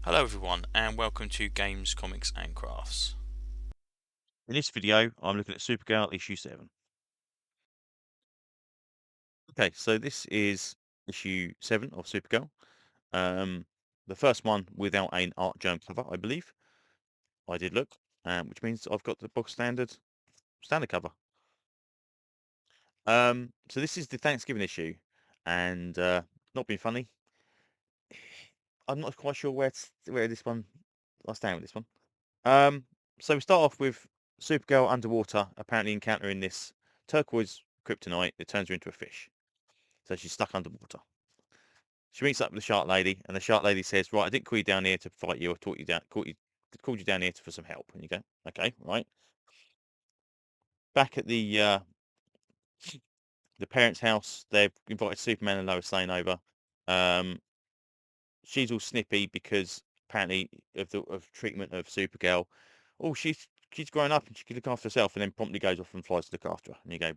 Hello everyone and welcome to Games, Comics and Crafts. In this video, I'm looking at Supergirl issue 7. Okay, so this is issue 7 of Supergirl. The first one without an art germ cover, I believe. I did look, which means I've got the box standard cover. So this is the Thanksgiving issue, and not being funny, I'm not quite sure where this one I stand with this one. So we start off with Supergirl underwater, apparently encountering this turquoise kryptonite that turns her into a fish. So she's stuck underwater. She meets up with the shark lady, and the shark lady says, "Right, I didn't call you down here to fight you. I called you down here for some help." And you go, "Okay, right." Back at the parents' house, they've invited Superman and Lois Lane over. Um, she's all snippy because apparently of the treatment of Supergirl. Oh, she's grown up and she can look after herself, and then promptly goes off and flies to look after her. And you go,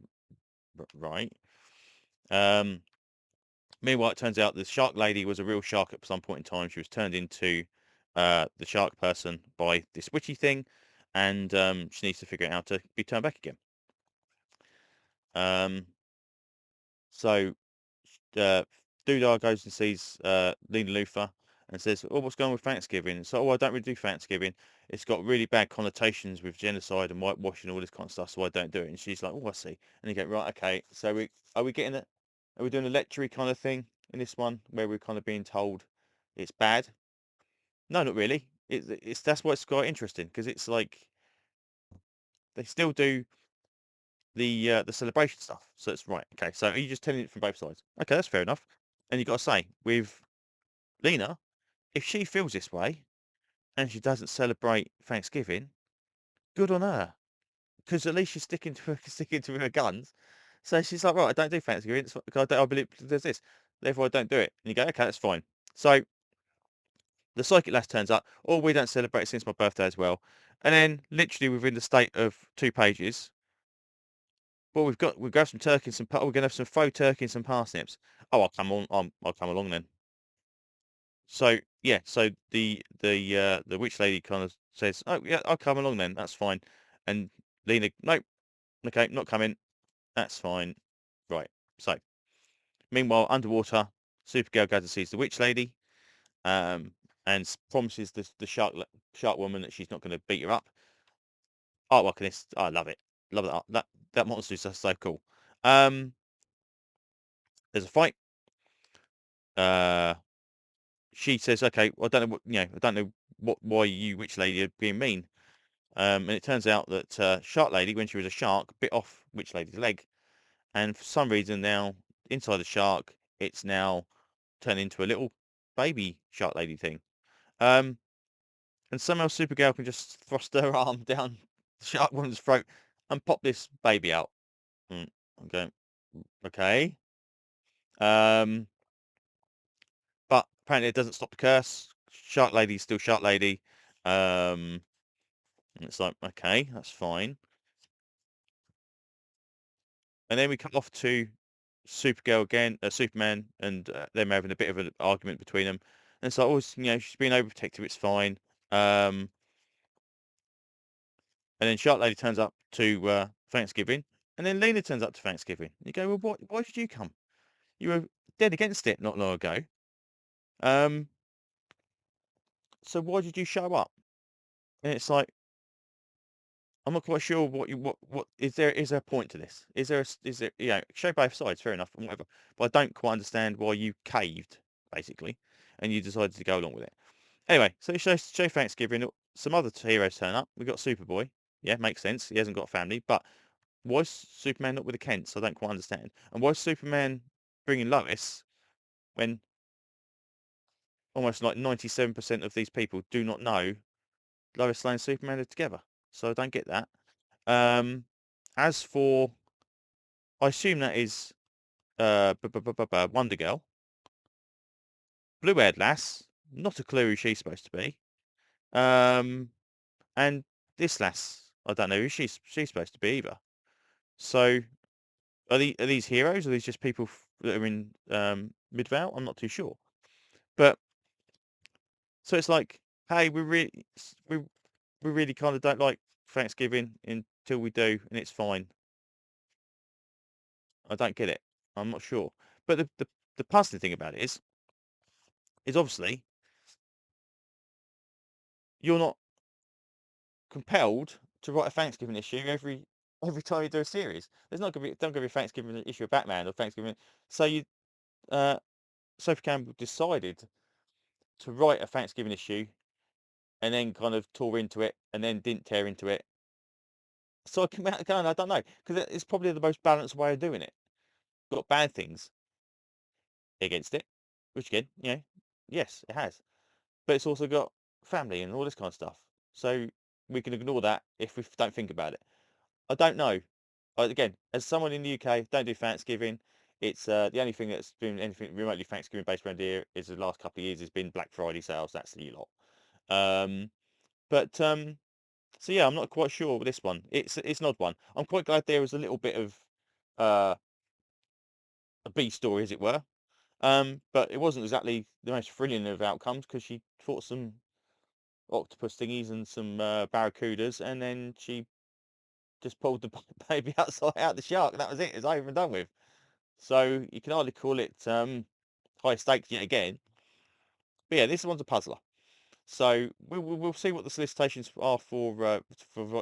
"Right." Um, Meanwhile, it turns out the shark lady was a real shark at some point in time. She was turned into the shark person by this witchy thing, and she needs to figure out how to be turned back again. Um, so uh, Dudar goes and sees Lena Luthor and says, "Oh, what's going on with Thanksgiving?" So, "Oh, I don't really do Thanksgiving. It's got really bad connotations with genocide and whitewashing and all this kind of stuff, so I don't do it." And she's like, "Oh, I see." And you go, "Right, okay. So are we getting it? Are we doing a lecture kind of thing in this one where we're kind of being told it's bad?" No, not really. It's that's why it's quite interesting because it's like they still do the celebration stuff. So it's right. Okay, so are you just telling it from both sides? Okay, that's fair enough. And you got to say with Lena, if she feels this way and she doesn't celebrate Thanksgiving, good on her because at least she's sticking to sticking to her guns. So she's like, right, I don't do Thanksgiving. I believe there's this, therefore I don't do it. And you go, okay, that's fine. So the psychic lass turns up. Oh, we don't celebrate since my birthday as well. And then, literally within the state of 2 pages, well, we've got some turkey and we're gonna have some faux turkey and some parsnips. Oh, I'll come on. I'll come along then. So yeah, so the witch lady kind of says, "Oh yeah, I'll come along then. That's fine." And Lena, nope, okay, not coming. That's fine. Right. So meanwhile, underwater, Supergirl goes and sees the witch lady, um, and promises the shark woman that she's not going to beat her up. Artwork in this, I love it. Love that. That monster is just so cool. Um, there's a fight. Uh, she says, "Okay, well, I don't know what I don't know why you witch lady are being mean." And it turns out that Shark Lady, when she was a shark, bit off Witch Lady's leg, and for some reason now inside the shark, it's now turned into a little baby Shark Lady thing. Um, and somehow Supergirl can just thrust her arm down the Shark Woman's throat and pop this baby out. Mm, I'm going, okay. Um, but apparently it doesn't stop the curse. Shark Lady's still Shark Lady. And it's like, okay, that's fine. And then we come off to Supergirl again, Superman, and them having a bit of an argument between them. And so, always, she's being overprotective. It's fine. Um, and then Shark Lady turns up to Thanksgiving, and then Lena turns up to Thanksgiving. You go, well, why did you come? You were dead against it not long ago. Um, so why did you show up? And it's like, I'm not quite sure what is there a point to this? Is there show both sides, fair enough, and whatever. But I don't quite understand why you caved, basically, and you decided to go along with it. Anyway, so show Thanksgiving. Some other heroes turn up. We got Superboy. Yeah, makes sense. He hasn't got a family, but why is Superman not with the Kents? I don't quite understand. And why is Superman bringing Lois when almost like 97% of these people do not know Lois Lane and Superman are together? So I don't get that. Um, as for, I assume that is Wonder Girl, blue-haired lass. Not a clue who she's supposed to be. Um, and this lass, I don't know who she's supposed to be either. So are these heroes? Or are these just people that are in Midvale? I'm not too sure. But So it's like, hey, we really kind of don't like Thanksgiving until we do, and it's fine. I don't get it. I'm not sure. But the puzzling thing about it is obviously you're not compelled to write a Thanksgiving issue every time you do a series. There's not gonna be a Thanksgiving issue of Batman or Thanksgiving. So uh, Sophie Campbell decided to write a Thanksgiving issue and then kind of tore into it and then didn't tear into it. So I come out going, I don't know, because it's probably the most balanced way of doing it. Got bad things against it, which again, yes, it has. But it's also got family and all this kind of stuff. So we can ignore that if we don't think about it. I don't know. Again, as someone in the UK, don't do Thanksgiving. It's the only thing that's been anything remotely Thanksgiving based around here is the last couple of years has been Black Friday sales. That's the lot. Um, but so yeah, I'm not quite sure with this one. It's an odd one. I'm quite glad there was a little bit of uh, a B story, as it were. But it wasn't exactly the most thrilling of outcomes because she fought some octopus thingies and some barracudas, and then she just pulled the baby out the shark. That was it. It's over and done with. So you can hardly call it high stakes yet again. But yeah, this one's a puzzler. So we'll see what the solicitations are for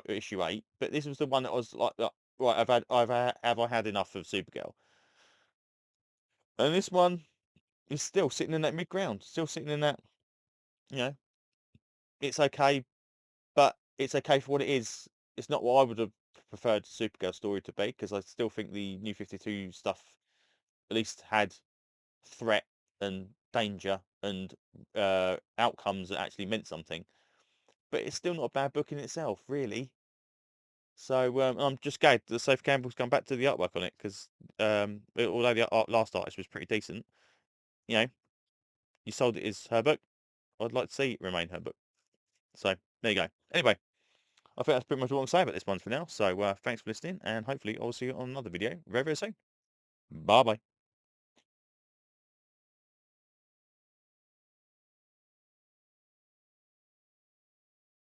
issue 8. But this was the one that was like right. Have I had enough of Supergirl? And this one is still sitting in that mid ground. Still sitting in that. You know, it's okay, but it's okay for what it is. It's not what I would have preferred Supergirl story to be because I still think the New 52 stuff at least had threat and danger and outcomes that actually meant something. But it's still not a bad book in itself, really. So I'm just glad that Sophie Campbell's come back to the artwork on it because although the last artist was pretty decent, you know, you sold it as her book. I'd like to see it remain her book. So there you go. Anyway, I think that's pretty much all I'm saying about this one for now. So thanks for listening, and hopefully I'll see you on another video very, very soon. Bye bye.